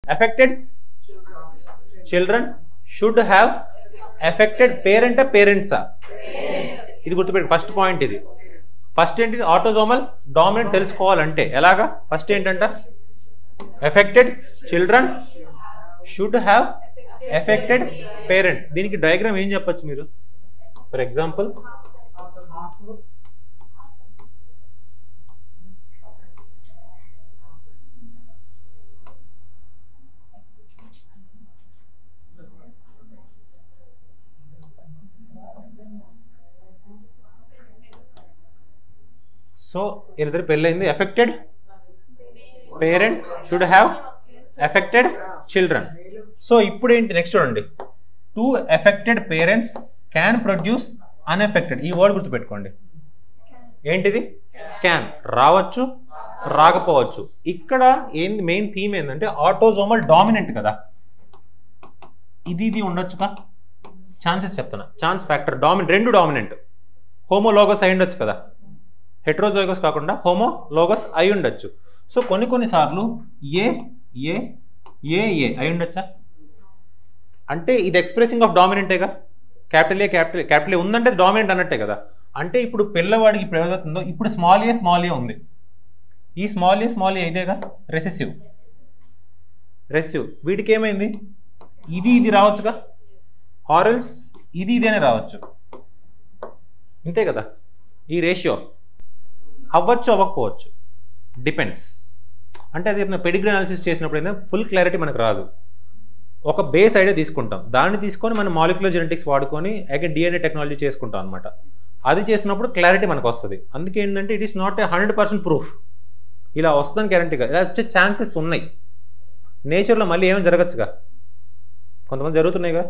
affected children should have affected parent parents ఇది గుర్తుపెట్టు first point ఇది first ఏంటి autosomal dominant తెలుసుకోవాలంటే ఎలాగా ఫస్ట్ ఏంటంట affected children should have affected parent దీనికి డయాగ్రామ్ ఏం చెప్పొచ్చు మీరు ఫర్ ఎగ్జాంపుల్ సో ఇద్దరు పెళ్ళైంది affected parent should have affected children so ఇప్పుడు ఏంటి నెక్స్ట్ చూడండి two affected parents can produce unaffected ఈ వర్డ్ గుర్తుపెట్టుకోండి ఏంటిది క్యాన్ రావచ్చు రాకపోవచ్చు ఇక్కడ ఏంది మెయిన్ థీమ్ ఏంటంటే ఆటోజోమల్ డామినెంట్ కదా ఇది ఉండొచ్చుగా ఛాన్సెస్ చెప్తున్నా ఛాన్స్ ఫ్యాక్టర్ డామినెంట్ రెండు డామినెంట్ హోమోలోగస్ అయి ఉండొచ్చు కదా హెట్రోజోగస్ కాకుండా హోమోలోగస్ అయి ఉండొచ్చు సో కొన్నిసార్లు ఏ ఏ ఏ ఏ అయి ఉండొచ్చా అంటే ఇది ఎక్స్ప్రెసింగ్ ఆఫ్ డామినెంటేగా క్యాపిటల్ ఏ ఉందంటే డామినెంట్ అన్నట్టే కదా అంటే ఇప్పుడు పిల్లవాడికి ఇప్పుడు ఏదవుతుందో ఇప్పుడు స్మాల్ ఏ ఉంది ఈ స్మాల్ ఏ ఇదేగా రెసెసివ్ వీటికి ఏమైంది ఇది రావచ్చుగా ఆరల్స్ ఇది అనే రావచ్చు ఇంతే కదా ఈ రేషియో అవ్వచ్చు అవ్వకపోవచ్చు డిపెండ్స్ అంటే అది పెడిగ్రీ అనాలిసిస్ చేసినప్పుడు అయితే ఫుల్ క్లారిటీ మనకు రాదు ఒక బేస్ ఐడియా తీసుకుంటాం దాన్ని తీసుకొని మనం మాలిక్యులర్ జెనెటిక్స్ వాడుకొని అగైన్ డిఎన్ఏ టెక్నాలజీ చేసుకుంటాం అనమాట అది చేసినప్పుడు క్లారిటీ మనకు వస్తుంది అందుకే ఏంటంటే ఇట్ ఈస్ నాట్ 100% ప్రూఫ్ ఇలా వస్తుందని గ్యారంటీగా ఇలా వచ్చే ఛాన్సెస్ ఉన్నాయి నేచర్లో మళ్ళీ ఏమైనా జరగచ్చుగా కొంతమంది జరుగుతున్నాయిగా